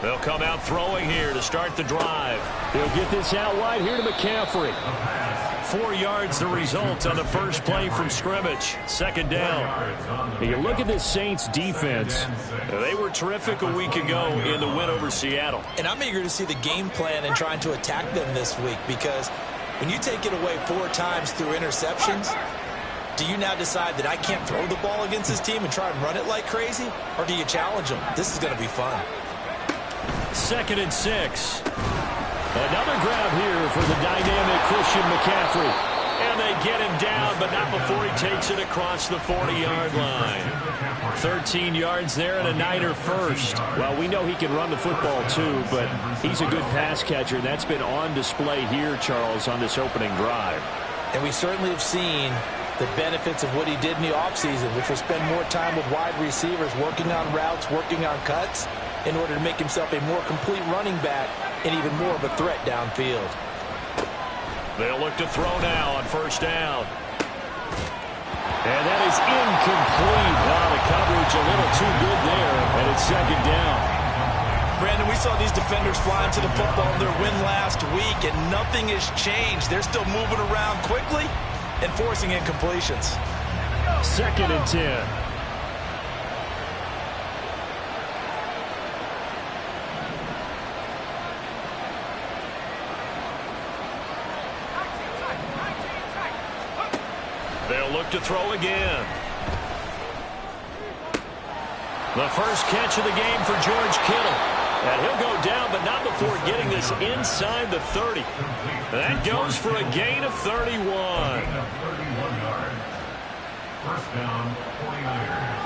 They'll come out throwing here to start the drive. They'll get this out wide here to McCaffrey. 4 yards the result on the first play from scrimmage. Second down. And you look at this Saints defense. They were terrific a week ago in the win over Seattle. And I'm eager to see the game plan and trying to attack them this week, because when you take it away 4 times through interceptions, do you now decide that I can't throw the ball against this team and try and run it like crazy? Or do you challenge them? This is going to be fun. 2nd and 6. Another grab here for the dynamic Christian McCaffrey. And they get him down, but not before he takes it across the 40-yard line. 13 yards there and a Niner first. Well, we know he can run the football too, but he's a good pass catcher, and that's been on display here, Charles, on this opening drive. And we certainly have seen the benefits of what he did in the offseason, which was spend more time with wide receivers, working on routes, working on cuts, in order to make himself a more complete running back and even more of a threat downfield. They'll look to throw now on first down. And that is incomplete. Wow, the coverage a little too good there, and it's second down. Brandon, we saw these defenders flying to the football in their win last week, and nothing has changed. They're still moving around quickly and forcing incompletions. 2nd and 10. They'll look to throw again. The first catch of the game for George Kittle. And he'll go down, but not before getting this inside the 30. That goes for a gain of 31. First down, 49ers.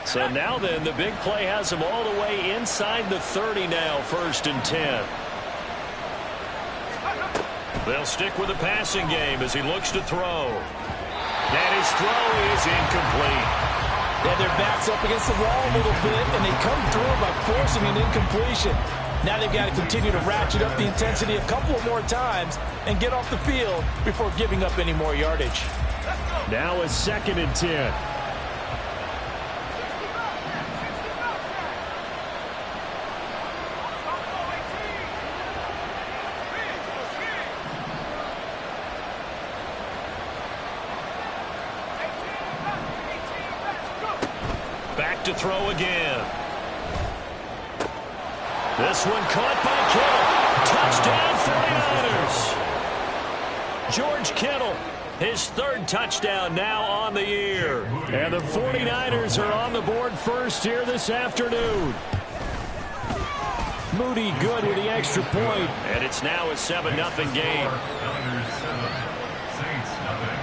So now then, the big play has him all the way inside the 30 now, 1st and 10. They'll stick with the passing game as he looks to throw. And his throw is incomplete. Yeah, their back's up against the wall a little bit, and they come through by forcing an incompletion. Now they've got to continue to ratchet up the intensity a couple of more times and get off the field before giving up any more yardage. Now a 2nd and 10. Back to throw again. This one caught by Kittle. Touchdown 49ers. George Kittle, his 3rd touchdown now on the year. And the 49ers are on the board first here this afternoon. Moody good with the extra point. And it's now a 7-0 game. Saints, nothing.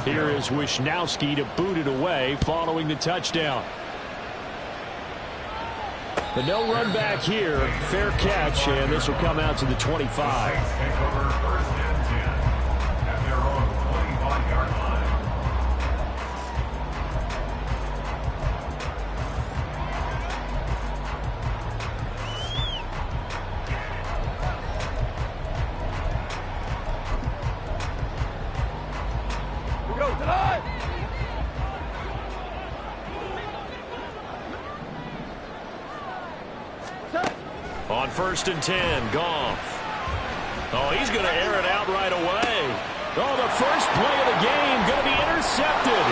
Here is Wishnowsky to boot it away following the touchdown. But no run back here. Fair catch, and this will come out to the 25. On 1st and 10, Goff. Oh, he's going to air it out right away. Oh, the first play of the game going to be intercepted.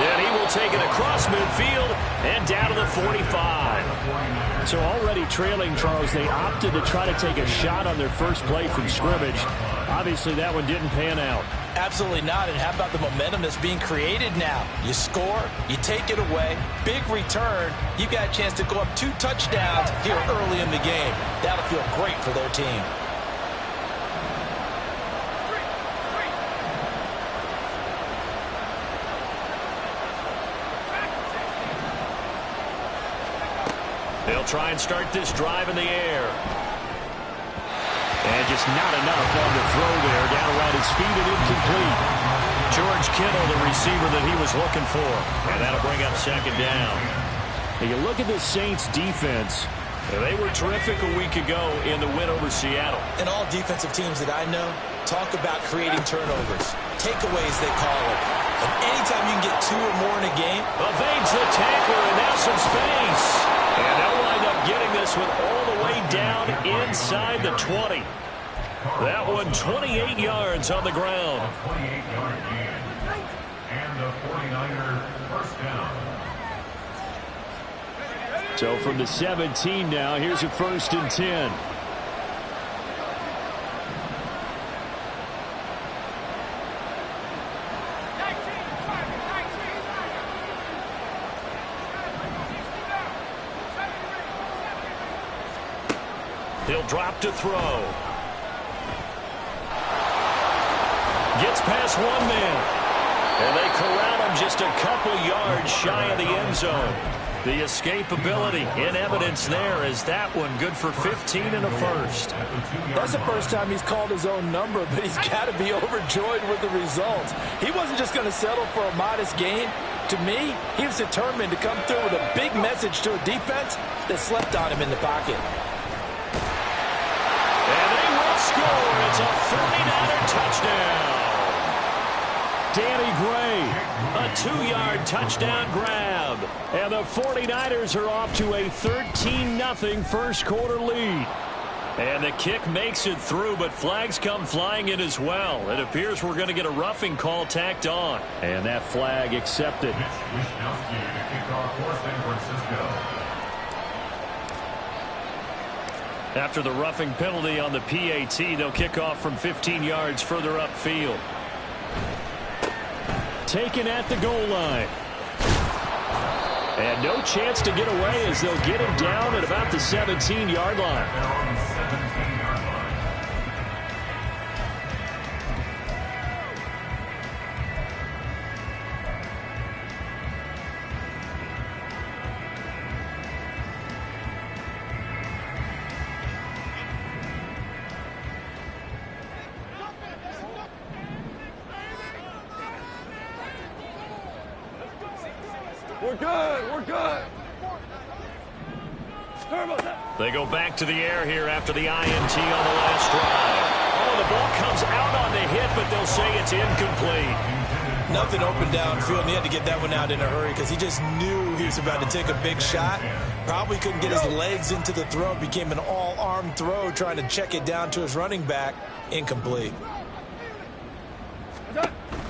And he will take it across midfield and down to the 45. So already trailing, Charles, they opted to try to take a shot on their first play from scrimmage. Obviously, that one didn't pan out. Absolutely not. And how about the momentum that's being created now? You score, you take it away, big return. You've got a chance to go up 2 touchdowns here early in the game. That'll feel great for their team. They'll try and start this drive in the air. And just not enough on the throw there. Down around his feet and incomplete. George Kittle, the receiver that he was looking for. And that'll bring up 2nd down. And you look at the Saints defense. They were terrific a week ago in the win over Seattle. And all defensive teams that I know talk about creating turnovers. Takeaways, they call it. And anytime you can get 2 or more in a game. Evades the tackler, and now some space. And they'll wind up getting this one all the way down inside the 20. That one 28 yards on the ground. 28-yard gain. And the 49er first down. So from the 17 now, here's a 1st and 10. He'll drop to throw. Gets past one man. And they corral him just a couple yards shy of the end zone. The escapability in evidence there is that one good for 15 and a first. That's the first time he's called his own number, but he's got to be overjoyed with the results. He wasn't just going to settle for a modest gain. To me, he was determined to come through with a big message to a defense that slept on him in the pocket. And they will score. It's a 49er touchdown. Danny Gray. A 2-yard touchdown grab. And the 49ers are off to a 13-0 first quarter lead. And the kick makes it through, but flags come flying in as well. It appears we're going to get a roughing call tacked on. And that flag accepted. Mitch Wishnowsky to kick off for San Francisco. After the roughing penalty on the PAT, they'll kick off from 15 yards further upfield. Taken at the goal line. And no chance to get away as they'll get him down at about the 17-yard line. They're on the 17-yard line. We're good. We're good. They go back to the air here after the INT on the last drive. Oh, the ball comes out on the hit, but they'll say it's incomplete. Nothing open downfield, and he had to get that one out in a hurry because he just knew he was about to take a big shot. Probably couldn't get his legs into the throw. Became an all-arm throw trying to check it down to his running back. Incomplete.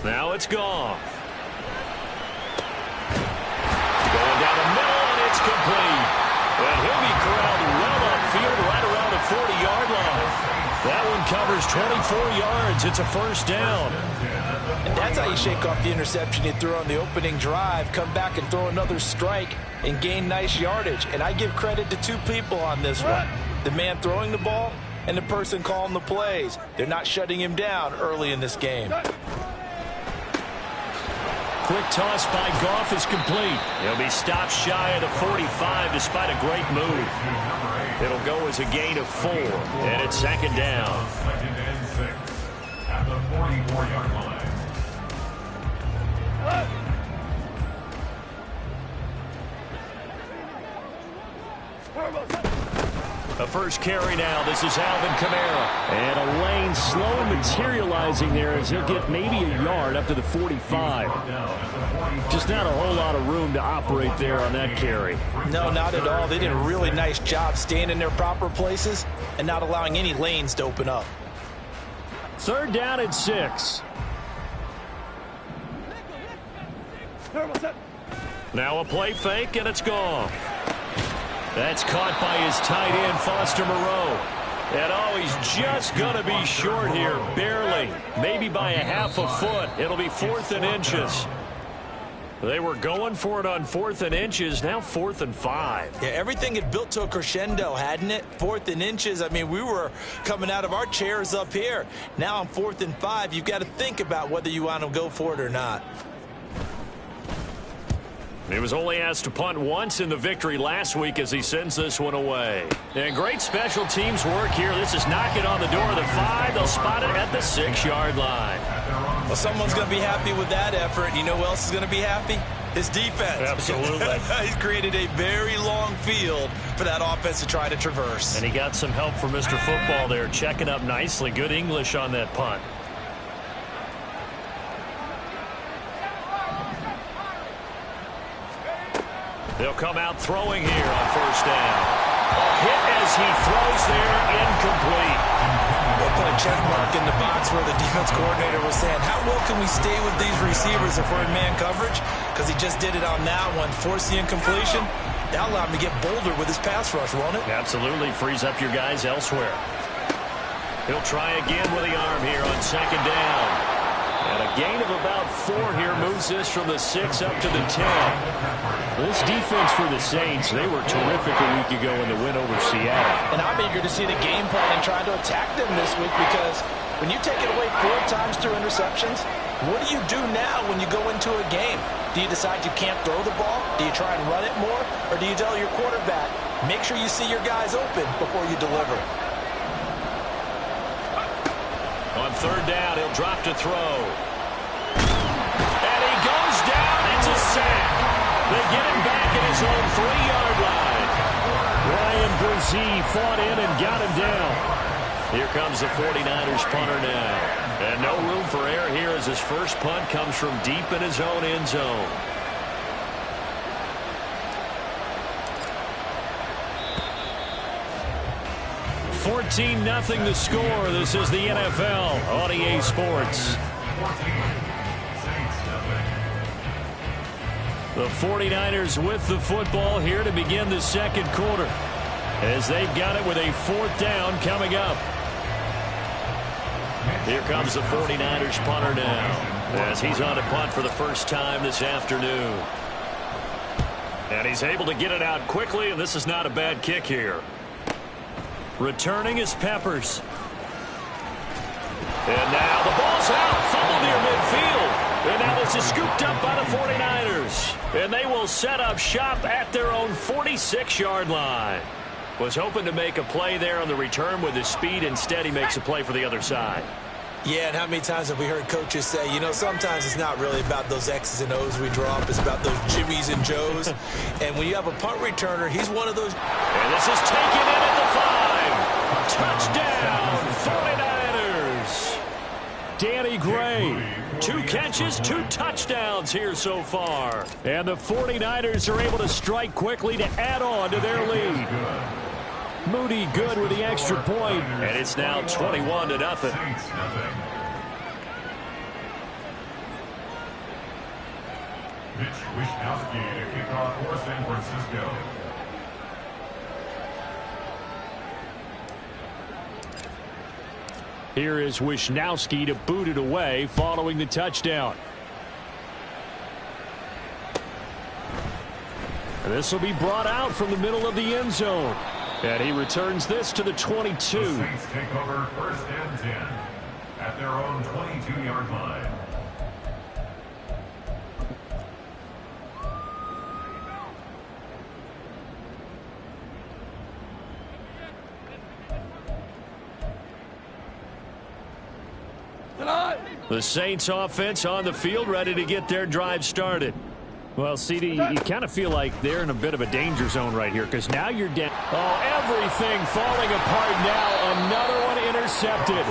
Now it's gone. Going down the middle, and it's complete. And he'll be corralled well upfield right around the 40-yard line. That one covers 24 yards. It's a first down. And that's how you shake off the interception you threw on the opening drive. Come back and throw another strike and gain nice yardage. And I give credit to 2 people on this one. The man throwing the ball and the person calling the plays. They're not shutting him down early in this game. Quick toss by Goff is complete. He'll be stopped shy of the 45 despite a great move. It'll go as a gain of 4, and it's second down. Second and 6 at the 44-yard line. A first carry now. This is Alvin Kamara. And a lane slowly materializing there as he'll get maybe a yard up to the 45. Just not a whole lot of room to operate there on that carry. No, not at all. They did a really nice job staying in their proper places and not allowing any lanes to open up. 3rd down and 6. Now a play fake, and it's gone. That's caught by his tight end, Foster Moreau. And oh, he's just going to be short here, barely. Maybe by a half a foot. It'll be 4th and inches. They were going for it on 4th and inches, now 4th and 5. Yeah, everything had built to a crescendo, hadn't it? 4th and inches. I mean, we were coming out of our chairs up here. Now on 4th and 5, you've got to think about whether you want to go for it or not. He was only asked to punt once in the victory last week as he sends this one away. And great special teams work here. This is knocking on the door of the 5. They'll spot it at the 6-yard line. Well, someone's going to be happy with that effort. You know who else is going to be happy? His defense. Absolutely. He's created a very long field for that offense to try to traverse. And he got some help from Mr. Football there, checking up nicely. Good English on that punt. They'll come out throwing here on first down. Hit as he throws there, incomplete. They'll put a check mark in the box where the defense coordinator was saying, how well can we stay with these receivers if we're in man coverage? Because he just did it on that one, forced the incompletion. That allowed him to get bolder with his pass rush, won't it? Absolutely, frees up your guys elsewhere. He'll try again with the arm here on second down. And a gain of about 4 here moves this from the 6 up to the 10. This defense for the Saints, they were terrific a week ago in the win over Seattle. And I'm eager to see the game plan and trying to attack them this week, because when you take it away 4 times through interceptions, what do you do now when you go into a game? Do you decide you can't throw the ball? Do you try and run it more? Or do you tell your quarterback, make sure you see your guys open before you deliver? On third down, he'll drop to throw. And he goes down. It's a sack. They get him back at his own 3-yard line. Ryan Brzee fought in and got him down. Here comes the 49ers punter now. And no room for error here as his first punt comes from deep in his own end zone. $14-0 the score. This is the NFL on EA Sports. The 49ers with the football here to begin the second quarter, as they've got it with a 4th down coming up. Here comes the 49ers punter now, as he's on to punt for the first time this afternoon. And he's able to get it out quickly, and this is not a bad kick here. Returning is Peppers. And now the ball's out. Fumble near midfield. And now this is scooped up by the 49ers. And they will set up shop at their own 46-yard line. Was hoping to make a play there on the return with his speed. Instead, he makes a play for the other side. Yeah, and how many times have we heard coaches say, you know, sometimes it's not really about those X's and O's we draw up. It's about those Jimmies and Joes. And when you have a punt returner, he's one of those. And this is taken in at the 5. Touchdown, 49ers. Danny Gray. 2 catches, 2 touchdowns here so far. And the 49ers are able to strike quickly to add on to their lead. Moody good with the extra point, and it's now 21-0. Mitch Wishnowsky to kick off for San Francisco. Here is Wishnowsky to boot it away following the touchdown. And this will be brought out from the middle of the end zone. And he returns this to the 22. The Saints take over 1st and 10 at their own 22-yard line. The Saints offense on the field, ready to get their drive started. Well, CD, you kind of feel like they're in a bit of a danger zone right here, because now you're down. Oh, everything falling apart now. Another one intercepted.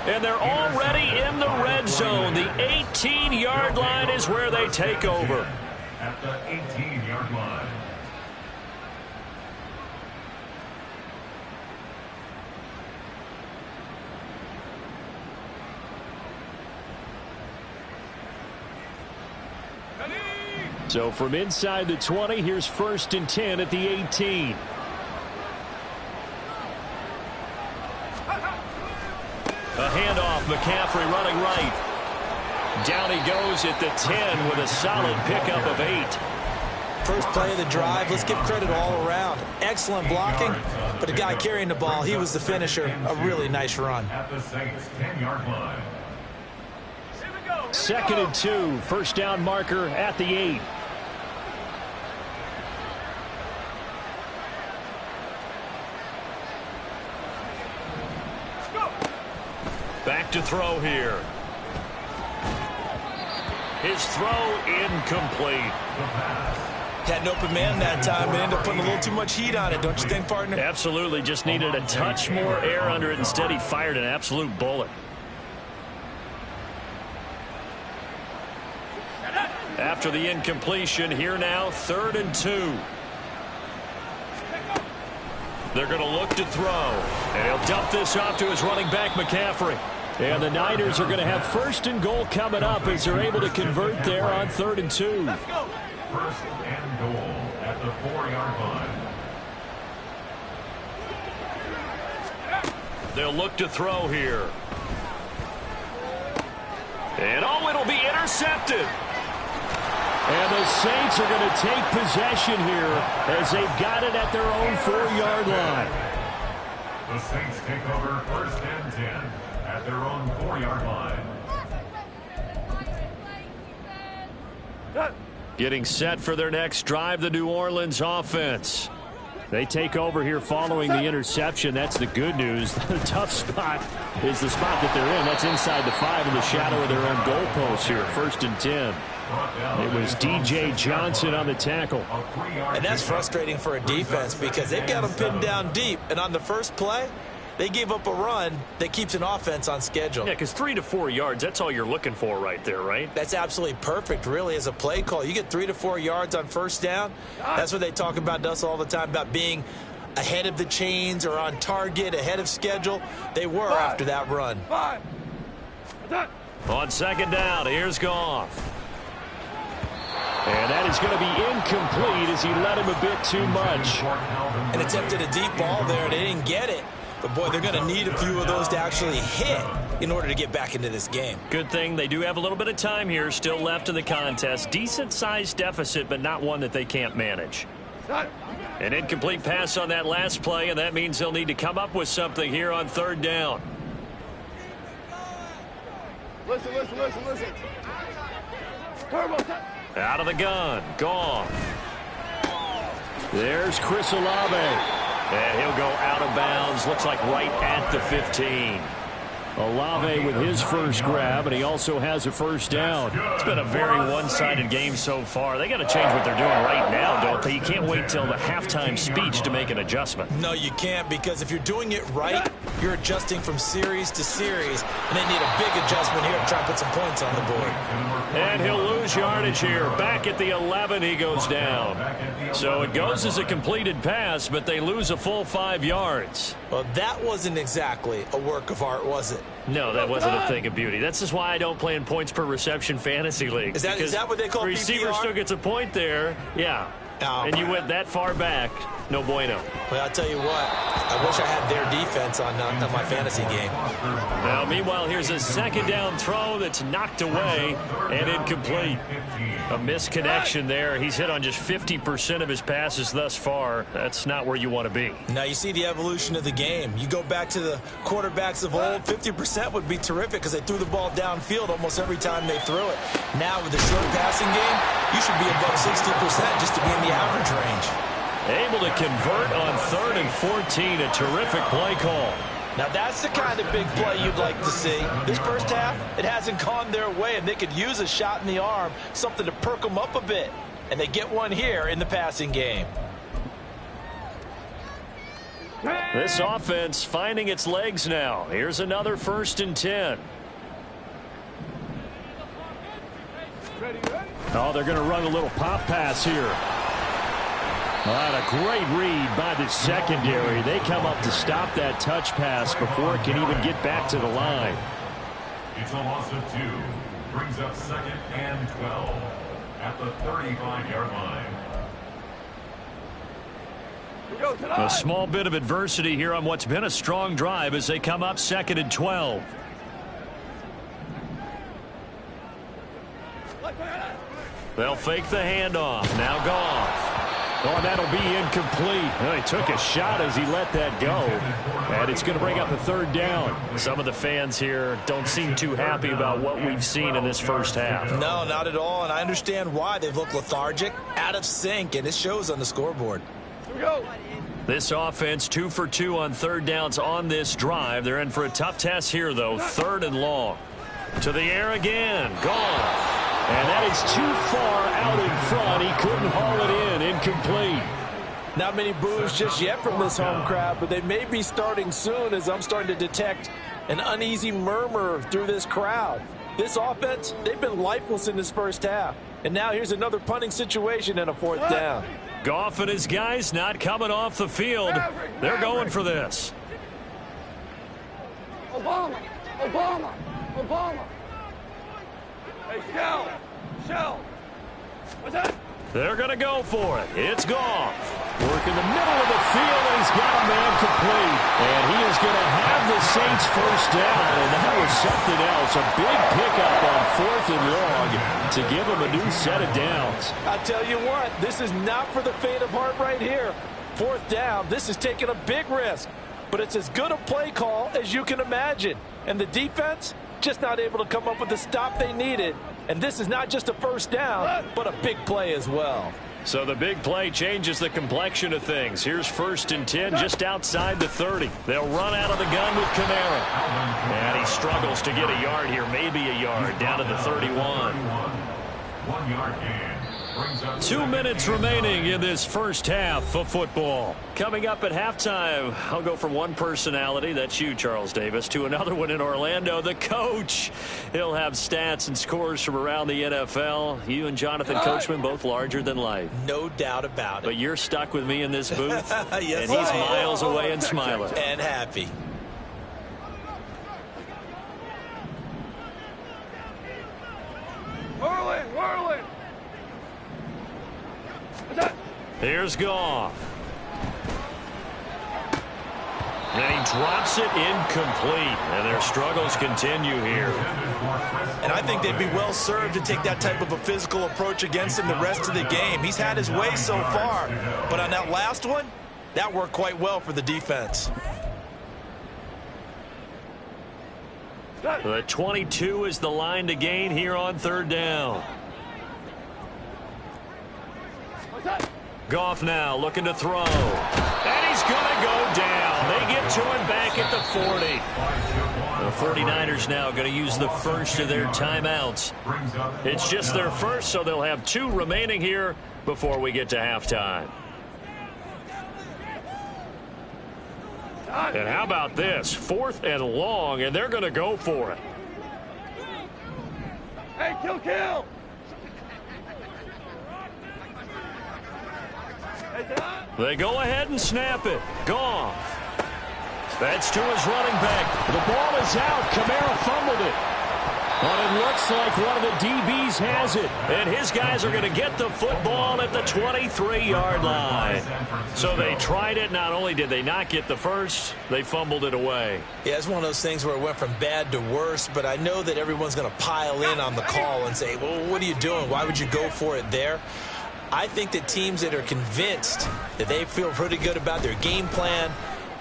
And they're already in the red zone. The 18-yard line is where they take over. At the 18-yard line. So from inside the 20, here's 1st and 10 at the 18. A handoff, McCaffrey running right. Down he goes at the 10 with a solid pickup of 8. First play of the drive, let's give credit all around. Excellent blocking, but the guy carrying the ball, he was the finisher. A really nice run. At the Saints 10-yard line. 2nd and 2, first down marker at the 8. Back to throw here. His throw incomplete. Had an open man that time and ended up putting a little too much heat on it, don't you think, partner? Absolutely. Just needed a touch more air under it. Instead, he fired an absolute bullet. After the incompletion, here now, 3rd and 2. They're going to look to throw. And he'll dump this off to his running back, McCaffrey. And the Niners are going to have 1st and goal coming up as they're able to convert there on 3rd and 2. 1st and goal at the 4-yard line. They'll look to throw here. And oh, it'll be intercepted. And the Saints are going to take possession here as they've got it at their own 4-yard line. The Saints take over 1st and 10 at their own 4-yard line. Getting set for their next drive, the New Orleans offense. They take over here following the interception. That's the good news. The tough spot is the spot that they're in. That's inside the 5 in the shadow of their own goalpost here. 1st and 10. It was D.J. Johnson on the tackle. And that's frustrating for a defense because they've got them pinned down deep. And on the first play, they gave up a run that keeps an offense on schedule. Yeah, because 3 to 4 yards, that's all you're looking for right there, right? That's absolutely perfect, really, as a play call. You get 3 to 4 yards on 1st down. That's what they talk about us all the time, about being ahead of the chains or on target, ahead of schedule. They were after that run. On 2nd down, here's Goff. And that is going to be incomplete as he led him a bit too much. And attempted a deep ball there, and they didn't get it. But, boy, they're going to need a few of those to actually hit in order to get back into this game. Good thing they do have a little bit of time here still left in the contest. Decent-sized deficit, but not one that they can't manage. An incomplete pass on that last play, and that means they'll need to come up with something here on 3rd down. Listen. Turbo. Out of the gun, Goff. There's Chris Olave. And he'll go out of bounds. Looks like right at the 15. Olave with his first grab, and he also has a 1st down. It's been a very one-sided game so far. They got to change what they're doing right now, don't they? You can't wait till the halftime speech to make an adjustment. No, you can't, because if you're doing it right, you're adjusting from series to series, and they need a big adjustment here to try to put some points on the board. And he'll lose yardage here. Back at the 11, he goes down. So it goes as a completed pass, but they lose a full 5 yards. Well, that wasn't exactly a work of art, was it? No, that wasn't a thing of beauty. That's just why I don't play in points per reception fantasy leagues. Is that what they call receiver PPR? still gets a point there. Yeah. Oh, and you went that far back. No bueno. Well, I'll tell you what. I wish I had their defense on my fantasy game. Now, meanwhile, here's a 2nd down throw that's knocked away and incomplete. A misconnection there. He's hit on just 50% of his passes thus far. That's not where you want to be. Now, you see the evolution of the game. You go back to the quarterbacks of old, 50% would be terrific because they threw the ball downfield almost every time they threw it. Now, with the short passing game, you should be above 60% just to be in the average range. Able to convert on 3rd and 14. A terrific play call. Now, that's the kind of big play you'd like to see. This first half, it hasn't gone their way, and they could use a shot in the arm, something to perk them up a bit. And they get one here in the passing game. This offense finding its legs now. Here's another 1st and 10. Oh, they're going to run a little pop pass here. And a great read by the secondary. They come up to stop that touch pass before it can even get back to the line. It's a loss of 2. Brings up 2nd and 12 at the 35-yard line. A small bit of adversity here on what's been a strong drive as they come up 2nd and 12. They'll fake the handoff. Now Goff. Oh, that'll be incomplete. Well, he took a shot as he let that go. And it's going to bring up a 3rd down. Some of the fans here don't seem too happy about what we've seen in this first half. No, not at all. And I understand why. They've looked lethargic, out of sync, and it shows on the scoreboard. Here we go. This offense 2 for 2 on 3rd downs on this drive. They're in for a tough test here, though. 3rd and long. To the air again. Goff. And that is too far out in front. He couldn't haul it in. Incomplete. Not many boos just yet from this home crowd, but they may be starting soon as I'm starting to detect an uneasy murmur through this crowd. This offense, they've been lifeless in this first half. And now here's another punting situation and a 4th down. Goff and his guys not coming off the field. They're going for this. Obama. Hey, Shell. What's that? They're going to go for it. It's Goff. Working the middle of the field, and he's got a man complete. And he is going to have the Saints first down. And that was something else. A big pickup on 4th and long to give him a new set of downs. I tell you what, this is not for the faint of heart right here. 4th down, this is taking a big risk. But it's as good a play call as you can imagine. And the defense, just not able to come up with the stop they needed. And this is not just a first down, but a big play as well. So the big play changes the complexion of things. Here's 1st and 10 just outside the 30. They'll run out of the gun with Kamara. And he struggles to get a yard here, maybe a yard, down to the 31. 1 yard gain. 2 minutes remaining in this first half of football. Coming up at halftime, I'll go from one personality, that's you, Charles Davis, to another one in Orlando, the coach. He'll have stats and scores from around the NFL. You and Jonathan Coachman, both larger than life. No doubt about it. But you're stuck with me in this booth, yes, and he's miles away and smiling. And happy. Whirling. Here's Goff. And he drops it incomplete. And their struggles continue here. And I think they'd be well served to take that type of a physical approach against him the rest of the game. He's had his way so far. But on that last one, that worked quite well for the defense. The 22 is the line to gain here on 3rd down. Goff now looking to throw. And he's going to go down. They get to him back at the 40. The 49ers now going to use the first of their timeouts. It's just their first, so they'll have 2 remaining here before we get to halftime. And how about this? 4th and long, and they're going to go for it. Hey, kill. They go ahead and snap it. Goff. That's to his running back. The ball is out. Kamara fumbled it. But it looks like one of the DBs has it. And his guys are going to get the football at the 23-yard line. So they tried it. Not only did they not get the first, they fumbled it away. Yeah, it's one of those things where it went from bad to worse, but I know that everyone's going to pile in on the call and say, well, what are you doing? Why would you go for it there? I think that teams that are convinced that they feel pretty good about their game plan,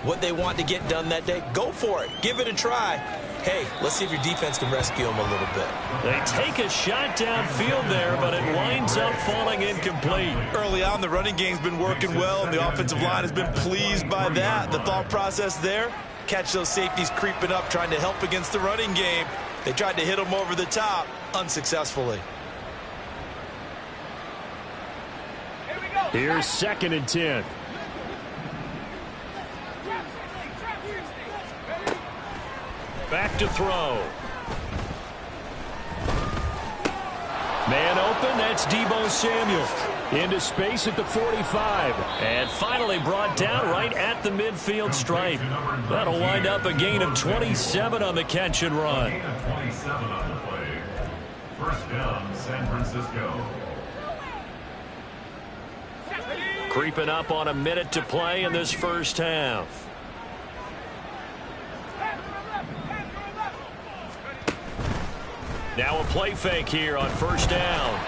what they want to get done that day, go for it. Give it a try. Hey, let's see if your defense can rescue them a little bit. They take a shot downfield there, but it winds up falling incomplete. Early on, the running game's been working well, and the offensive line has been pleased by that. The thought process there, catch those safeties creeping up, trying to help against the running game. They tried to hit them over the top, unsuccessfully. Here's 2nd and 10. Back to throw. Man open, that's Deebo Samuel. Into space at the 45. And finally brought down right at the midfield stripe. That'll wind up a gain of 27 on the catch and run. Gain of 27 on the play. First down, San Francisco. Creeping up on a minute to play in this first half. Now a play fake here on 1st down.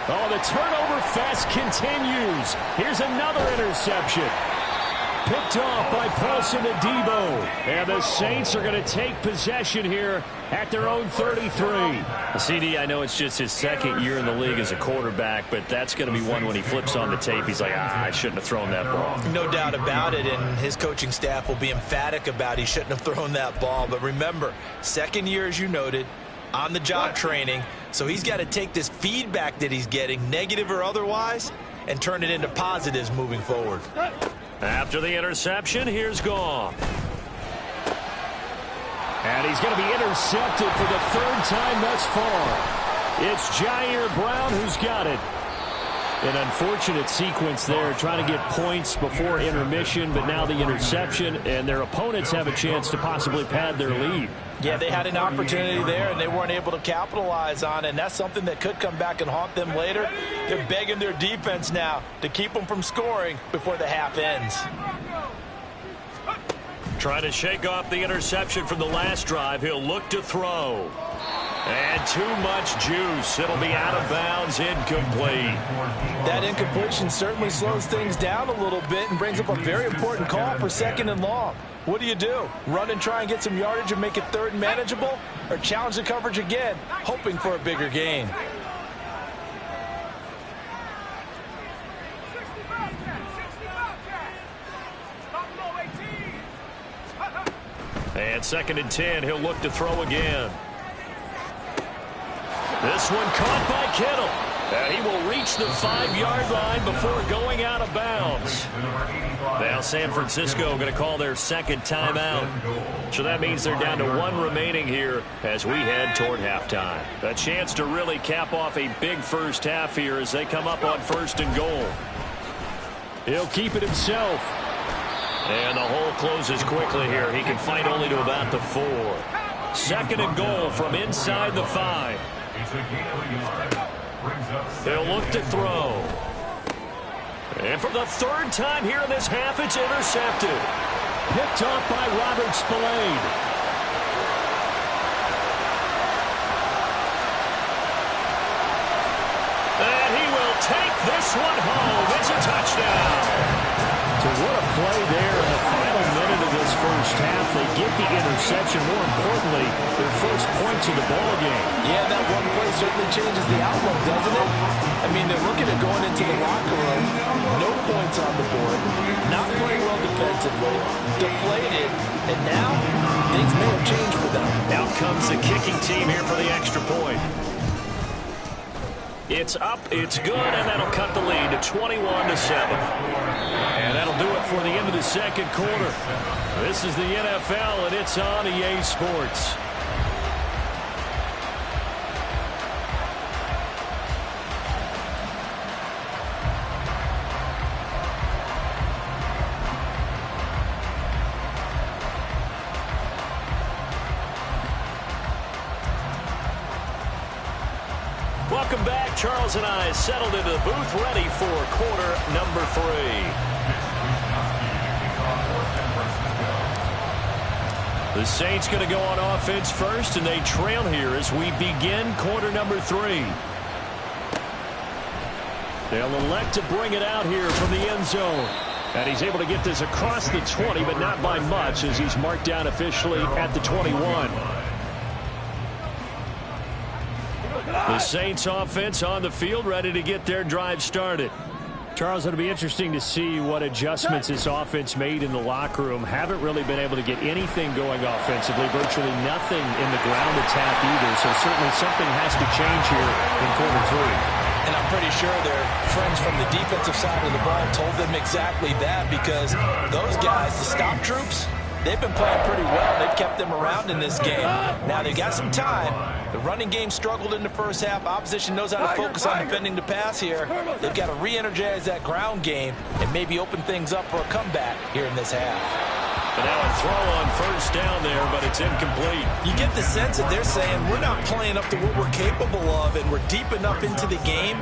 Oh, the turnover fest continues. Here's another interception. Picked off by Paulson Adebo. And the Saints are going to take possession here at their own 33. CD, I know it's just his 2nd year in the league as a quarterback, but that's going to be one when he flips on the tape. He's like, I shouldn't have thrown that ball. No doubt about it, and his coaching staff will be emphatic about he shouldn't have thrown that ball. But remember, 2nd year, as you noted, on-the-job training. So he's got to take this feedback that he's getting, negative or otherwise, and turn it into positives moving forward. After the interception, here's Goff. And he's going to be intercepted for the third time thus far. It's Jair Brown who's got it. An unfortunate sequence there, trying to get points before intermission, but now the interception, and their opponents have a chance to possibly pad their lead. Yeah, they had an opportunity there, and they weren't able to capitalize on it, and that's something that could come back and haunt them later. They're begging their defense now to keep them from scoring before the half ends. Trying to shake off the interception from the last drive. He'll look to throw. And too much juice. It'll be out of bounds, incomplete. That incompletion certainly slows things down a little bit and brings up a very important call for 2nd and long. What do? Run and try and get some yardage and make it 3rd and manageable? Or challenge the coverage again, hoping for a bigger gain? And 2nd and 10, he'll look to throw again. This one caught by Kittle. And he will reach the 5-yard line before going out of bounds. Now San Francisco going to call their 2nd timeout. So that means they're down to 1 remaining here as we head toward halftime. A chance to really cap off a big first half here as they come up on 1st and goal. He'll keep it himself. And the hole closes quickly here. He can fight only to about the 4. 2nd and goal from inside the 5. They'll look to throw. And for the 3rd time here in this half, it's intercepted. Picked off by Robert Spillane. And he will take this one home. It's a touchdown. So what a play there in the final minute of this first half. They get the interception. More importantly, their first points of the ball game. Yeah, that one play certainly changes the outlook, doesn't it? I mean, they're looking at going into the locker room, no points on the board, not playing well defensively, deflated, and now things may have changed for them. Out comes the kicking team here for the extra point. It's up, it's good, and that'll cut the lead to 21-7. And that'll do it for the end of the 2nd quarter. This is the NFL, and it's on EA Sports. Welcome back. Charles and I settled into the booth, ready for quarter number 3. The Saints going to go on offense first, and they trail here as we begin quarter number 3. They'll elect to bring it out here from the end zone. And he's able to get this across the 20, but not by much as he's marked down officially at the 21. The Saints offense on the field, ready to get their drive started. Charles, it'll be interesting to see what adjustments this offense made in the locker room. Haven't really been able to get anything going offensively, virtually nothing in the ground attack either. So certainly something has to change here in quarter 3. And I'm pretty sure their friends from the defensive side of the ball told them exactly that, because those guys, the stop troops, they've been playing pretty well. They've kept them around in this game. Now they've got some time. The running game struggled in the first half. Opposition knows how to focus on defending the pass here. They've got to re-energize that ground game and maybe open things up for a comeback here in this half. But now a throw on first down there, but it's incomplete. You get the sense that they're saying we're not playing up to what we're capable of, and we're deep enough into the game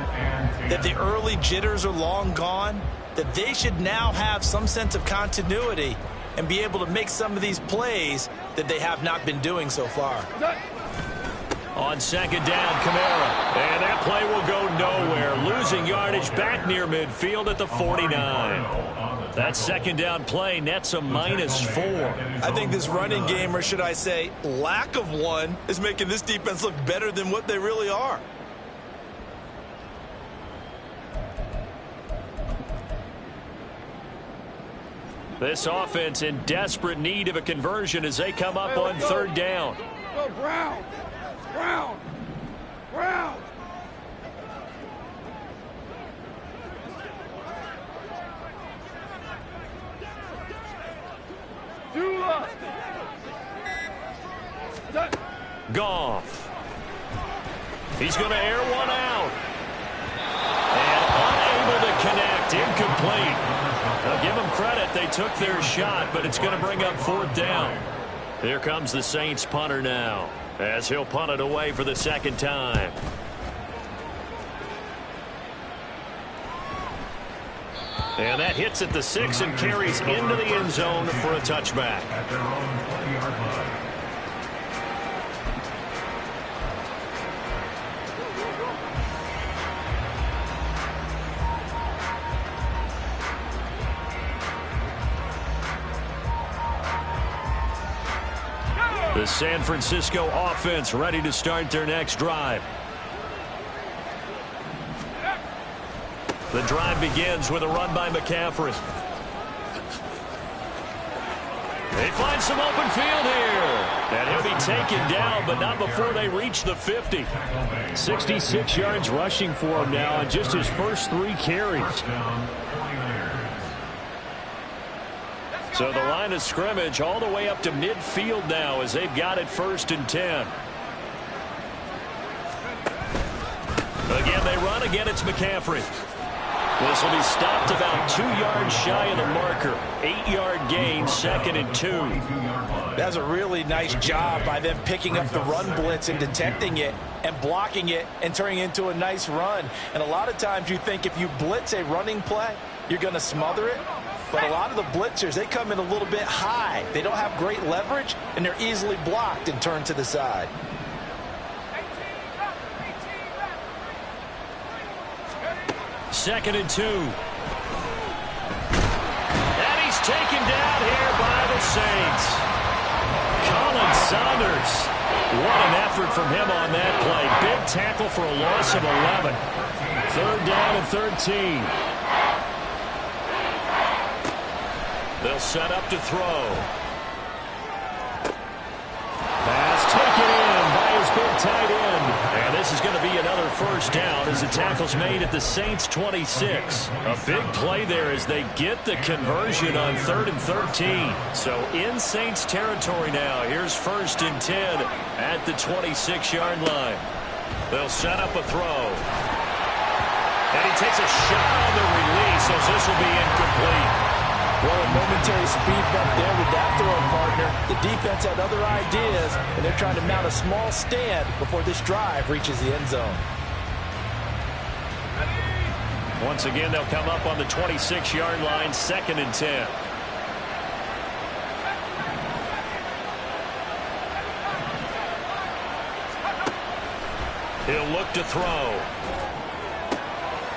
that the early jitters are long gone, that they should now have some sense of continuity and be able to make some of these plays that they have not been doing so far. On second down, Kamara. And that play will go nowhere. Losing yardage back near midfield at the 49. That second down play nets a -4. I think this running game, or should I say lack of one, is making this defense look better than what they really are. This offense in desperate need of a conversion as they come up on third down. Go Brown! Ground! Ground! Dula! Goff. He's going to air one out. And unable to connect. Incomplete. Now give them credit. They took their shot, but it's going to bring up 4th down. Here comes the Saints punter now, as he'll punt it away for the 2nd time. And that hits at the 6 and carries into the end zone for a touchback. At their own 20-yard line. The San Francisco offense ready to start their next drive. The drive begins with a run by McCaffrey. They find some open field here. And he'll be taken down, but not before they reach the 50. 66 yards rushing for him now on just his first 3 carries. So the line of scrimmage all the way up to midfield now as they've got it 1st and 10. Again, they run. Again, it's McCaffrey. This will be stopped about 2 yards shy of the marker. 8-yard gain, 2nd and 2. That's a really nice job by them picking up the run blitz and detecting it and blocking it and turning it into a nice run. And a lot of times you think if you blitz a running play, you're going to smother it. But a lot of the blitzers, they come in a little bit high. They don't have great leverage, and they're easily blocked and turned to the side. Second and 2. And he's taken down here by the Saints. Colin Saunders. What an effort from him on that play. Big tackle for a loss of 11. 3rd down and 13. They'll set up to throw. Pass taken in by his big tight end. And this is going to be another 1st down as the tackle's made at the Saints 26. A big play there as they get the conversion on 3rd and 13. So in Saints territory now. Here's 1st and 10 at the 26-yard line. They'll set up a throw. And he takes a shot on the release as this will be incomplete. Well, a momentary speed bump there with that throw, partner. The defense had other ideas, and they're trying to mount a small stand before this drive reaches the end zone. Once again, they'll come up on the 26-yard line, 2nd and 10. He'll look to throw.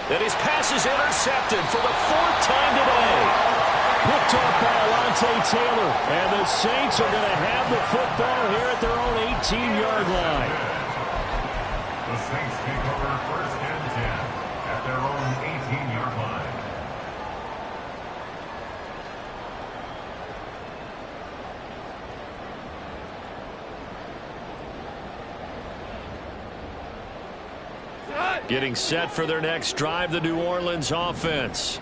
And his pass is intercepted for the 4th time today. Picked off by Alontae Taylor. And the Saints are going to have the football here at their own 18-yard line. The Saints take over 1st and 10 at their own 18-yard line. Getting set for their next drive, the New Orleans offense.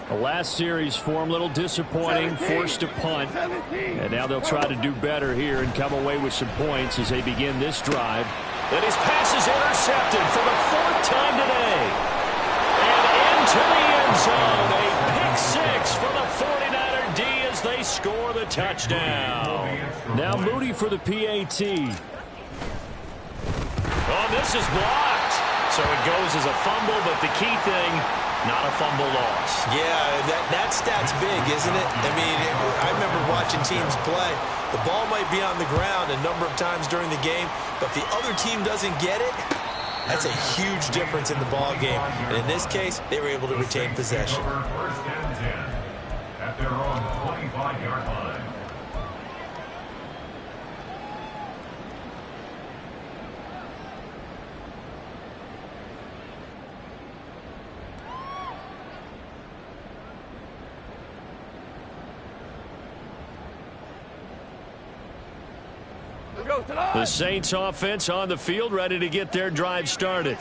The last series for him, a little disappointing, forced to punt. And now they'll try to do better here and come away with some points as they begin this drive. And his pass is intercepted for the 4th time today. And into the end zone, a pick 6 for the 49er D as they score the touchdown. Now Moody for the PAT. Oh, this is blocked. So it goes as a fumble, but the key thing, not a fumble loss. Yeah, that stat's big, isn't it? I mean, I remember watching teams play. The ball might be on the ground a number of times during the game, but if the other team doesn't get it, that's a huge difference in the ball game. And in this case, they were able to retain possession. 1st and 10 at their own 25-yard line. Go. The Saints offense on the field, ready to get their drive started.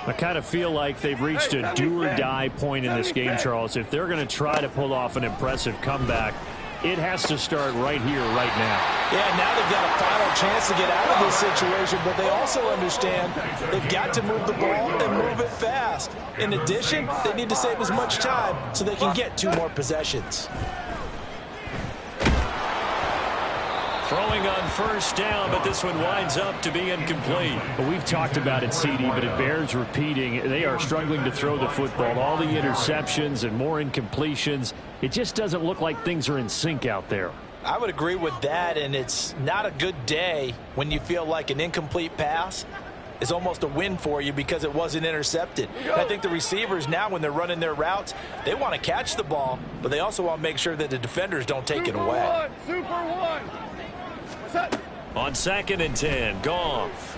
I kind of feel like they've reached a do-or-die point in this game, Charles. If they're going to try to pull off an impressive comeback, it has to start right here, right now. Yeah, now they've got a final chance to get out of this situation, but they also understand they've got to move the ball and move it fast. In addition, they need to save as much time so they can get 2 more possessions. Throwing on first down, but this one winds up to be incomplete. Well, we've talked about it, CD, but it bears repeating. They are struggling to throw the football. All the interceptions and more incompletions. It just doesn't look like things are in sync out there. I would agree with that, and it's not a good day when you feel like an incomplete pass is almost a win for you because it wasn't intercepted. And I think the receivers now, when they're running their routes, they want to catch the ball, but they also want to make sure that the defenders don't take it away. Super one. On 2nd and 10, Goff.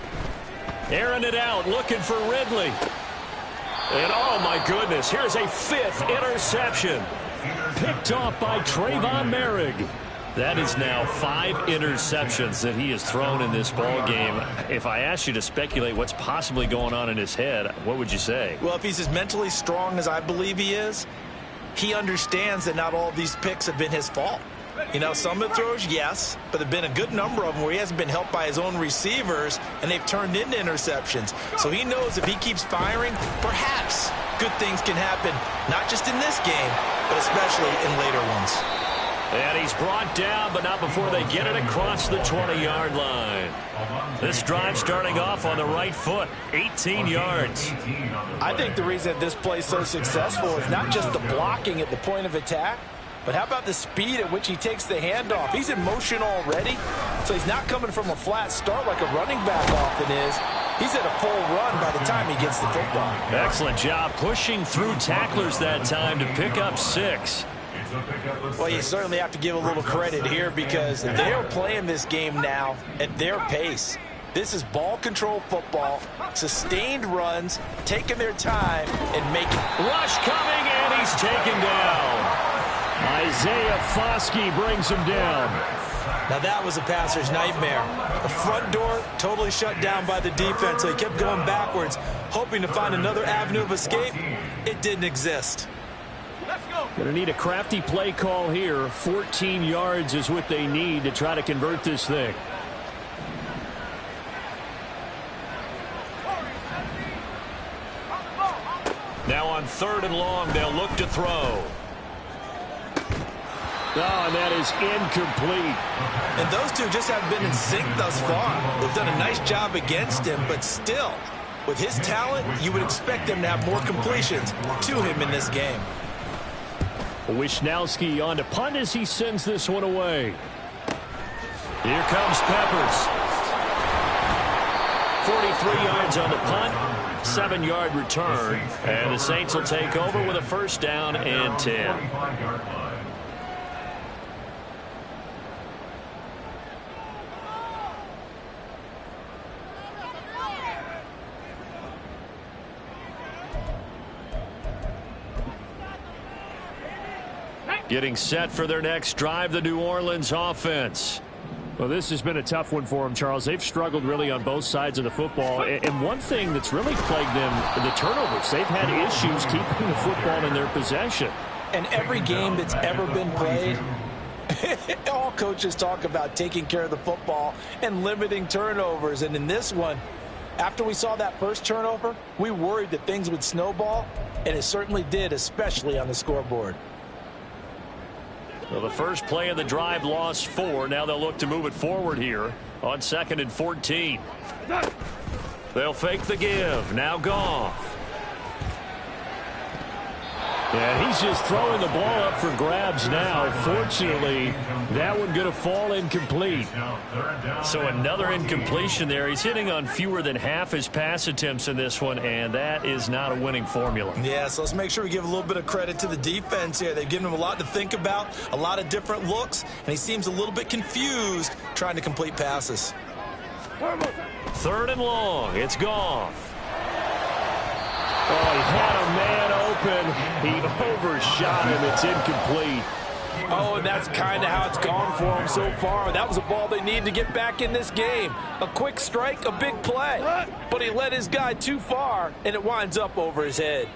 Airing it out, looking for Ridley. And oh my goodness, here's a 5th interception. Picked off by Trayvon Merrick. That is now 5 interceptions that he has thrown in this ball game. If I asked you to speculate what's possibly going on in his head, what would you say? Well, if he's as mentally strong as I believe he is, he understands that not all of these picks have been his fault. You know, some of the throws, yes, but there have been a good number of them where he hasn't been helped by his own receivers, and they've turned into interceptions. So he knows if he keeps firing, perhaps good things can happen, not just in this game, but especially in later ones. And he's brought down, but not before they get it across the 20-yard line. This drive starting off on the right foot, 18 yards. I think the reason that this play is so successful is not just the blocking at the point of attack, but how about the speed at which he takes the handoff? He's in motion already, so he's not coming from a flat start like a running back often is. He's at a full run by the time he gets the football. Excellent job pushing through tacklers that time to pick up 6. Well, you certainly have to give a little credit here because they're playing this game now at their pace. This is ball control football, sustained runs, taking their time and making. Rush coming, and he's taken down. Isaiah Foskey brings him down. Now that was a passer's nightmare. The front door totally shut down by the defense, so he kept going backwards, hoping to find another avenue of escape. It didn't exist. Going to need a crafty play call here. 14 yards is what they need to try to convert this thing. Now on 3rd and long, they'll look to throw. Oh, and that is incomplete. And those two just haven't been in sync thus far. They've done a nice job against him, but still, with his talent, you would expect them to have more completions to him in this game. Wishnowski on to punt as he sends this one away. Here comes Peppers. 43 yards on the punt, 7-yard return, and the Saints will take over with a 1st down and 10. Getting set for their next drive, the New Orleans offense. Well, this has been a tough one for them, Charles. They've struggled really on both sides of the football. And one thing that's really plagued them, the turnovers. They've had issues keeping the football in their possession. And every game that's ever been played, all coaches talk about taking care of the football and limiting turnovers. And in this one, after we saw that first turnover, we worried that things would snowball, and it certainly did, especially on the scoreboard. Well, the first play of the drive lost 4. Now they'll look to move it forward here on 2nd and 14. They'll fake the give. Now Goff. Yeah, he's just throwing the ball up for grabs now. Fortunately, that one going to fall incomplete. So another incompletion there. He's hitting on fewer than half his pass attempts in this one, and that is not a winning formula. Yeah, so let's make sure we give a little bit of credit to the defense here. They've given him a lot to think about, a lot of different looks, and he seems a little bit confused trying to complete passes. 3rd and long. It's Goff. Oh, he had a man open. He overshot him. It's incomplete. Oh, and that's kind of how it's gone for them so far. That was a ball they need to get back in this game. A quick strike, a big play. But he led his guy too far, and it winds up over his head.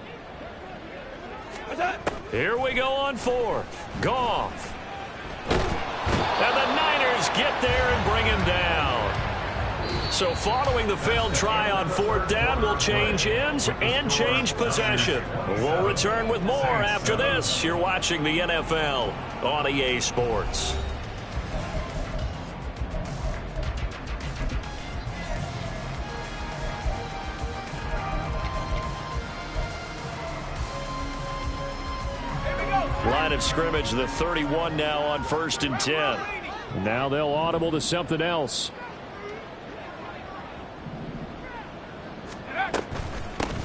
Here we go on fourth. Goff. And the Niners get there and bring him down. So following the failed try on fourth down, we'll change ends and change possession. We'll return with more after this. You're watching the NFL on EA Sports. Line of scrimmage, the 31 now on 1st and 10. Now they'll audible to something else.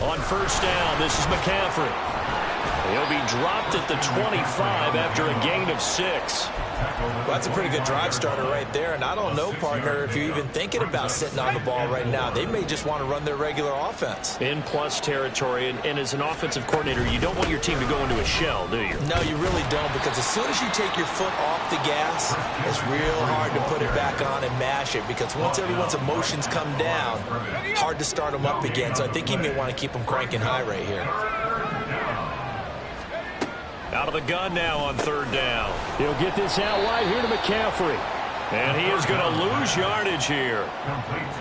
On 1st down, this is McCaffrey. He'll be dropped at the 25 after a gain of 6. Well, that's a pretty good drive starter right there. And I don't know, partner, if you're even thinking about sitting on the ball right now. They may just want to run their regular offense. In plus territory, and as an offensive coordinator, you don't want your team to go into a shell, do you? No, you really don't, because as soon as you take your foot off the gas, it's real hard to put it back on and mash it, because once everyone's emotions come down, hard to start them up again. So I think he may want to keep them cranking high right here. Out of the gun now on 3rd down. He'll get this out wide here to McCaffrey. And he is going to lose yardage here.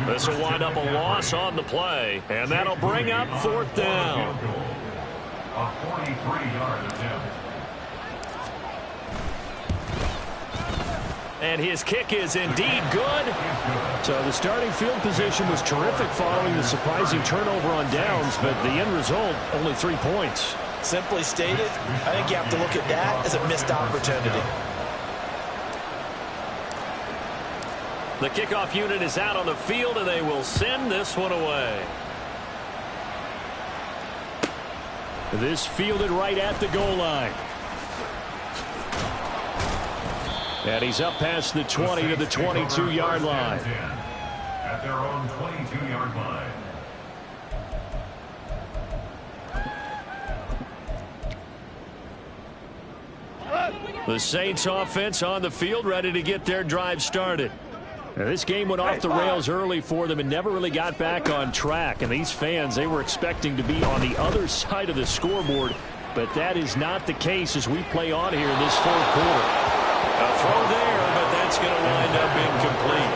This will wind up a loss on the play. And that'll bring up 4th down. A 43-yard attempt. And his kick is indeed good. So the starting field position was terrific following the surprising turnover on downs, but the end result, only 3 points. Simply stated, I think you have to look at that as a missed opportunity. The kickoff unit is out on the field, and they will send this one away. This fielded right at the goal line. And he's up past the 20 to the 22-yard line. At their own 22-yard line. The Saints offense on the field, ready to get their drive started. Now, this game went off the rails early for them and never really got back on track. And these fans, they were expecting to be on the other side of the scoreboard, but that is not the case as we play on here in this 4th quarter. A throw there, but that's going to wind up incomplete.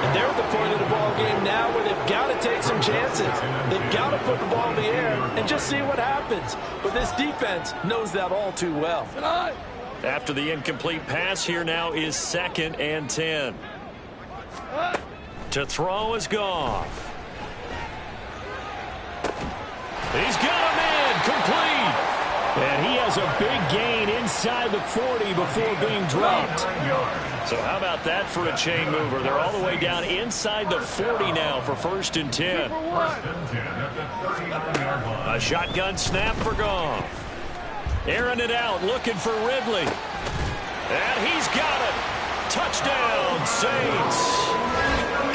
And they're at the point of the ball game now where they've got to take some chances. They've got to put the ball in the air and just see what happens. But this defense knows that all too well. After the incomplete pass, here now is 2nd and 10. To throw is Goff. He's got him in, complete. And he has a big gain inside the 40 before being dropped. So how about that for a chain mover? They're all the way down inside the 40 now for 1st and 10. A shotgun snap for Goff. Airing it out, looking for Ridley. And he's got it. Touchdown, Saints.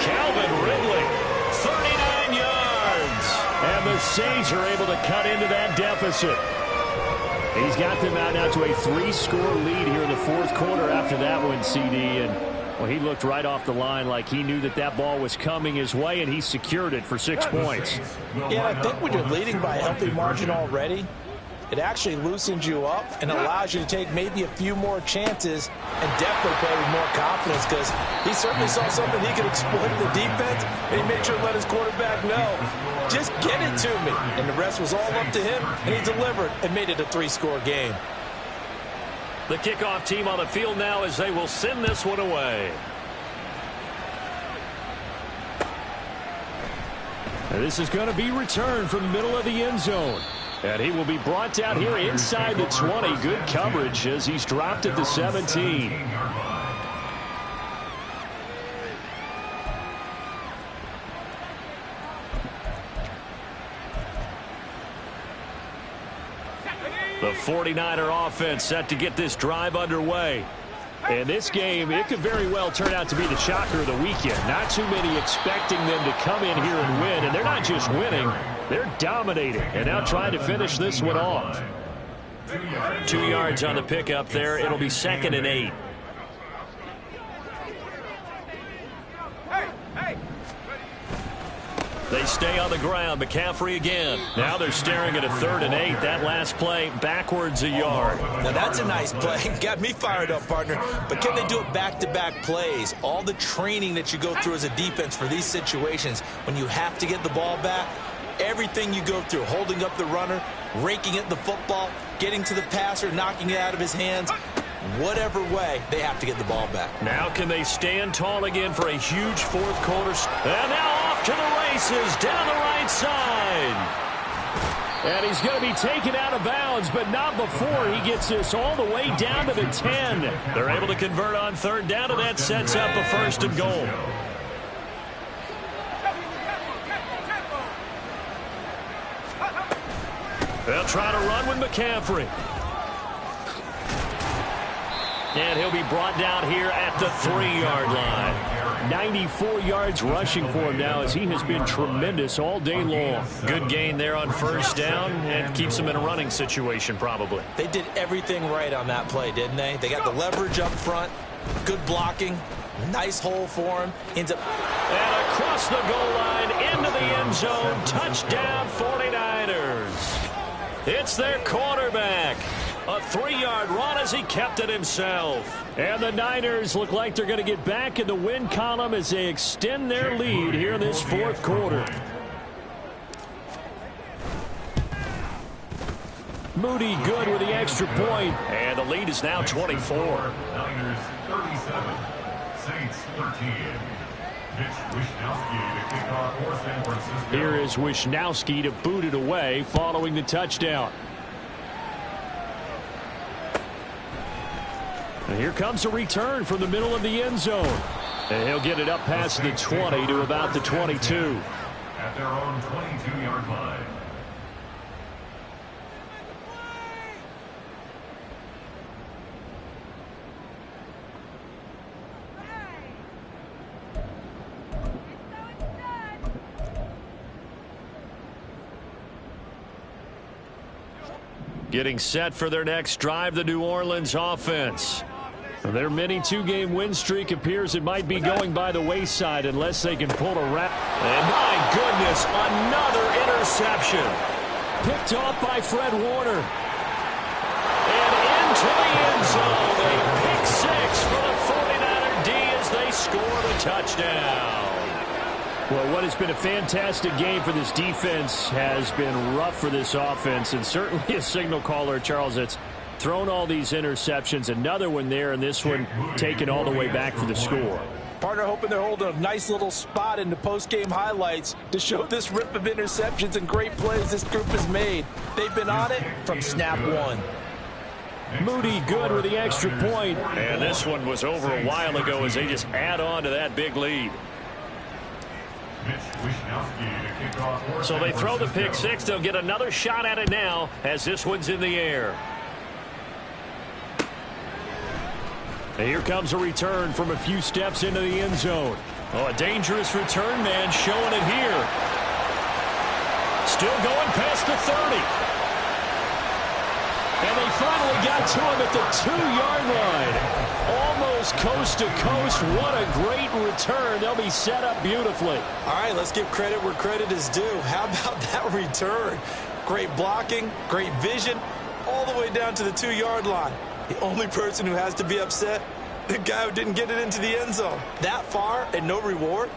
Calvin Ridley, 39 yards. And the Saints are able to cut into that deficit. He's got them out now to a 3-score lead here in the 4th quarter after that one, CD. And, well, he looked right off the line like he knew that that ball was coming his way, and he secured it for 6 points. Yeah, I think when you're leading by a healthy margin already, it actually loosens you up and allows you to take maybe a few more chances and definitely play with more confidence, because he certainly saw something he could exploit in the defense, and he made sure to let his quarterback know, just get it to me. And the rest was all up to him, and he delivered and made it a 3-score game. The kickoff team on the field now as they will send this one away. And this is going to be returned from the middle of the end zone. And he will be brought down here inside the 20. Good coverage as he's dropped at the 17. The 49er offense set to get this drive underway. And this game, it could very well turn out to be the shocker of the weekend. Not too many expecting them to come in here and win. And they're not just winning, they're dominating. And now trying to finish this one off. 2 yards on the pickup there. It'll be 2nd and 8. They stay on the ground. McCaffrey again. Now they're staring at a 3rd and 8. That last play backwards a yard. Now that's a nice play. Got me fired up, partner. But can they do it back-to-back plays? All the training that you go through as a defense for these situations, when you have to get the ball back, everything you go through, holding up the runner, raking at the football, getting to the passer, knocking it out of his hands, whatever way, they have to get the ball back. Now can they stand tall again for a huge 4th quarter? And now off to the races down the right side. And he's going to be taken out of bounds, but not before he gets this all the way down to the 10. They're able to convert on 3rd down, and that sets up a 1st and goal. They'll try to run with McCaffrey. And he'll be brought down here at the 3-yard line. 94 yards rushing for him now as he has been tremendous all day long. Good gain there on 1st down and keeps him in a running situation probably. They did everything right on that play, didn't they? They got the leverage up front, good blocking, nice hole for him. And across the goal line into the end zone. Touchdown 49ers. It's their quarterback. A 3-yard run as he kept it himself. And the Niners look like they're going to get back in the win column as they extend their lead here in this 4th quarter. Moody good with the extra point. And the lead is now 24. Niners 37, Saints 13. Here is Wishnowski to boot it away following the touchdown. And here comes a return from the middle of the end zone. And he'll get it up past the 20 to about the 22. At their own 22-yard line. Getting set for their next drive, the New Orleans offense. Their mini 2-game win streak appears it might be going by the wayside unless they can pull a wrap. And my goodness, another interception. Picked off by Fred Warner. And into the end zone. A pick 6 for the 49er D as they score the touchdown. Well, what has been a fantastic game for this defense has been rough for this offense, and certainly a signal caller, Charles, that's thrown all these interceptions. Another one there, and this one taken all the way back for the score. Partner hoping they're holding a nice little spot in the post-game highlights to show this rip of interceptions and great plays this group has made. They've been on it from snap one. Moody good with the extra point. And this one was over a while ago as they just add on to that big lead. So they throw the pick 6. They'll get another shot at it now as this one's in the air. And here comes a return from a few steps into the end zone. Oh, a dangerous return man showing it here. Still going past the 30. And they finally got to him at the 2-yard line. Almost coast to coast. What a great return. They'll be set up beautifully. All right, let's give credit where credit is due. How about that return? Great blocking, great vision, all the way down to the 2-yard line. The only person who has to be upset, the guy who didn't get it into the end zone. That far and no reward?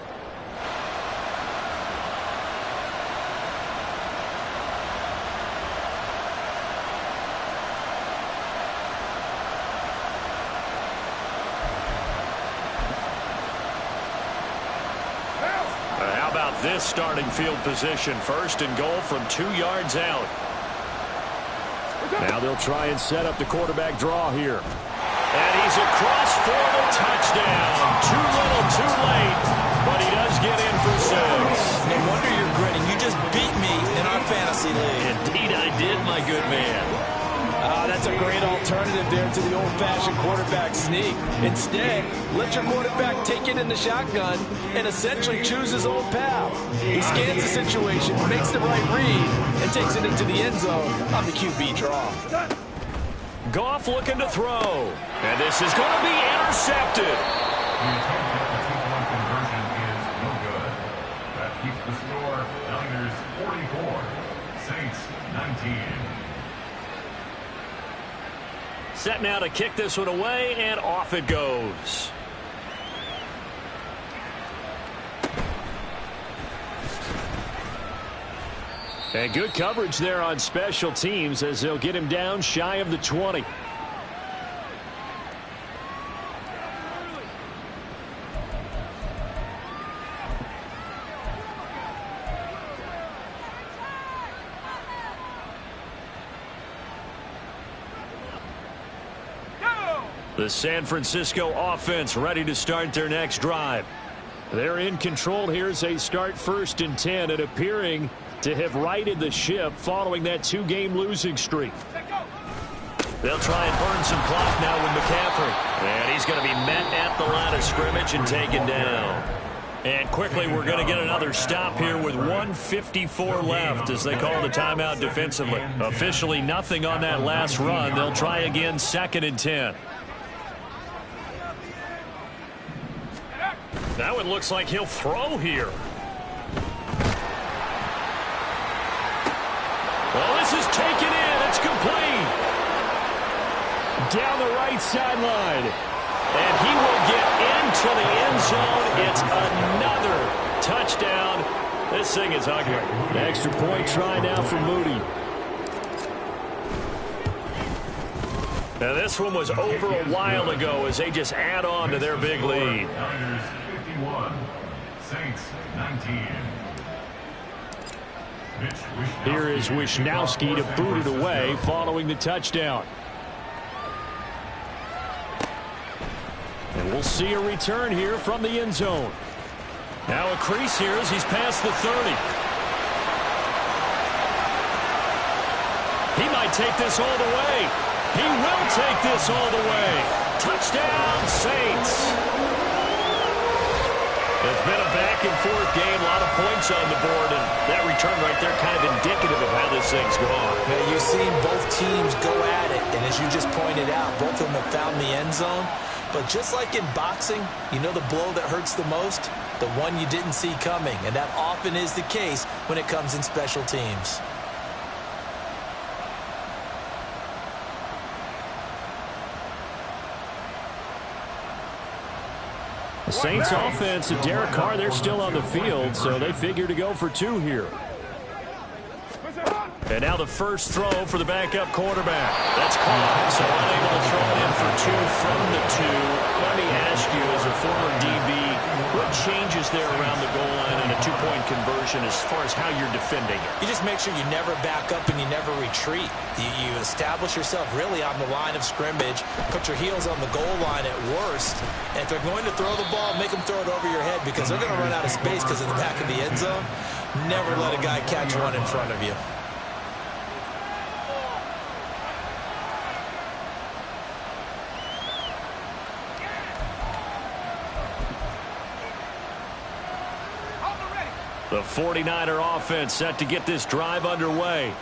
How about this starting field position? 1st and goal from 2 yards out. Now they'll try and set up the quarterback draw here. And he's across for the touchdown. Too little, too late. But he does get in for 6. No wonder you're grinning. You just beat me in our fantasy league. Indeed I did, my good man. That's a great alternative there to the old-fashioned quarterback sneak. Instead, let your quarterback take it in the shotgun and essentially choose his own path. He scans the situation, makes the right read, and takes it into the end zone on the QB draw. Goff looking to throw. And this is going to be intercepted. The attempt at the two-point conversion is no good. That keeps the score Niners 44, Saints 19. Set now to kick this one away, and off it goes. And good coverage there on special teams as they'll get him down shy of the 20. The San Francisco offense ready to start their next drive. They're in control here as they start 1st and 10 and appearing to have righted the ship following that 2-game losing streak. They'll try and burn some clock now with McCaffrey. And he's going to be met at the line of scrimmage and taken down. And quickly we're going to get another stop here with 1:54 left as they call the timeout defensively. Officially nothing on that last run. They'll try again 2nd and 10. That one looks like he'll throw here. Well, this is taken in. It's complete. Down the right sideline. And he will get into the end zone. It's another touchdown. This thing is ugly. The extra point try now for Moody. Now this one was over a while ago as they just add on to their big lead. Niners 51, Saints 19. Here is Wishnowski to boot it away following the touchdown. And we'll see a return here from the end zone. Now a crease here as he's past the 30. He might take this all the way. He will take this all the way. Touchdown, Saints. It's been a back-and-forth game, a lot of points on the board, and that return right there kind of indicative of how this thing's gone. Yeah, you've seen both teams go at it, and as you just pointed out, both of them have found the end zone. But just like in boxing, you know the blow that hurts the most? The one you didn't see coming, and that often is the case when it comes in special teams. The Saints offense and Derek Carr, they're still on the field, so they figure to go for 2 here. And now the first throw for the backup quarterback. That's caught, so unable to throw it in for 2 from the 2. Let me ask you, as a former DB, what changes there around the goal line in a 2-point conversion as far as how you're defending it? You just make sure you never back up and you never retreat. You establish yourself really on the line of scrimmage, put your heels on the goal line at worst, and if they're going to throw the ball, make them throw it over your head because they're going to run out of space because of the back of the end zone. Never let a guy catch one in front of you. The 49er offense set to get this drive underway.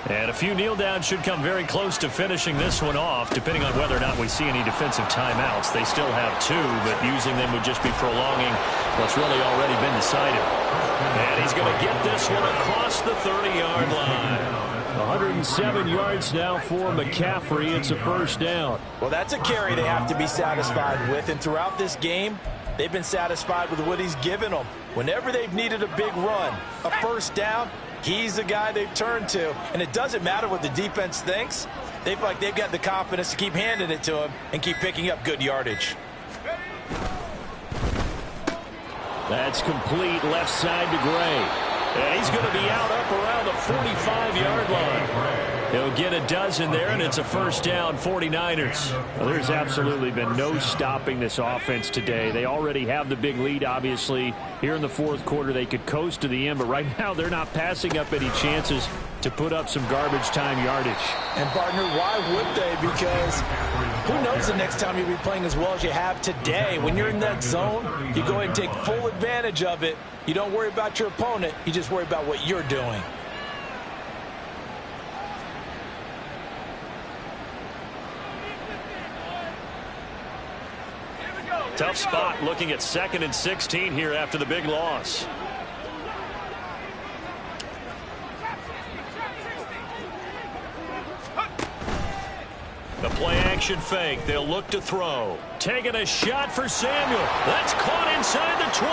And a few kneel downs should come very close to finishing this one off, depending on whether or not we see any defensive timeouts. They still have 2, but using them would just be prolonging what's really already been decided. And he's going to get this one across the 30-yard line. 107 yards now for McCaffrey. It's a first down. Well, that's a carry they have to be satisfied with, and throughout this game, they've been satisfied with what he's given them. Whenever they've needed a big run, a first down, he's the guy they've turned to. And it doesn't matter what the defense thinks. They feel like they've got the confidence to keep handing it to him and keep picking up good yardage. That's complete left side to Gray. And he's going to be out up around the 45-yard line. He'll get a dozen there, and it's a first down, 49ers. Well, there's absolutely been no stopping this offense today. They already have the big lead, obviously. Here in the fourth quarter, they could coast to the end, but right now they're not passing up any chances to put up some garbage time yardage. And, partner, why would they? Because who knows the next time you'll be playing as well as you have today. When you're in that zone, you go ahead and take full advantage of it. You don't worry about your opponent. You just worry about what you're doing. Tough spot looking at 2nd and 16 here after the big loss. The play action fake. They'll look to throw. Taking a shot for Samuel. That's caught inside the 20.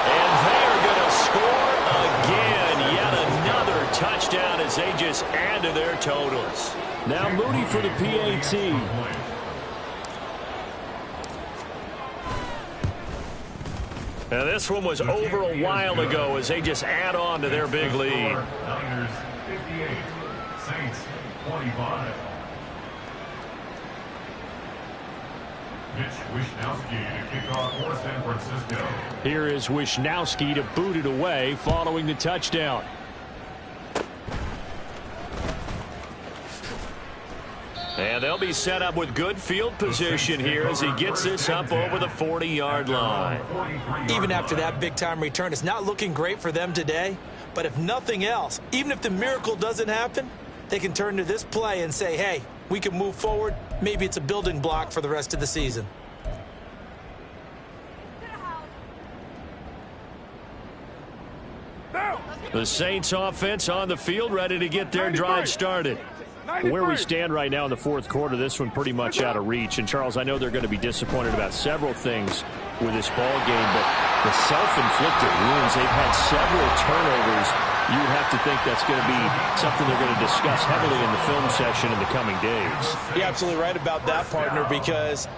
And they are going to score again. Yet another touchdown as they just add to their totals. Now Moody for the PAT. Now this one was over a while ago as they just add on to their big lead. Niners 58, Saints 25. Mitch Wishnowsky to kick off for San Francisco. Here is Wishnowsky to boot it away following the touchdown. And they'll be set up with good field position here as he gets this up over the 40-yard line. Even after that big-time return, it's not looking great for them today. But if nothing else, even if the miracle doesn't happen, they can turn to this play and say, hey, we can move forward. Maybe it's a building block for the rest of the season. The Saints offense on the field ready to get their drive started. Where we stand right now in the fourth quarter, this one pretty much out of reach. And, Charles, I know they're going to be disappointed about several things with this ball game, but the self-inflicted wounds, they've had several turnovers. You would have to think that's going to be something they're going to discuss heavily in the film session in the coming days. You're absolutely right about that, partner, because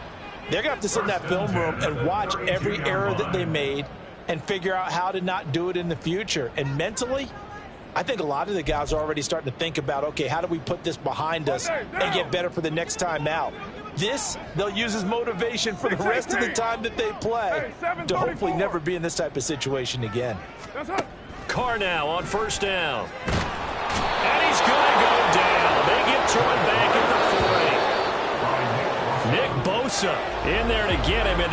they're going to have to sit in that film room and watch every error that they made and figure out how to not do it in the future. And mentally, I think a lot of the guys are already starting to think about, okay, how do we put this behind us and get better for the next time out? This, they'll use as motivation for the rest of the time that they play to hopefully never be in this type of situation again. Carr now on first down. And he's going to go down. They get turned back at the 40. Nick Bosa in there to get him. And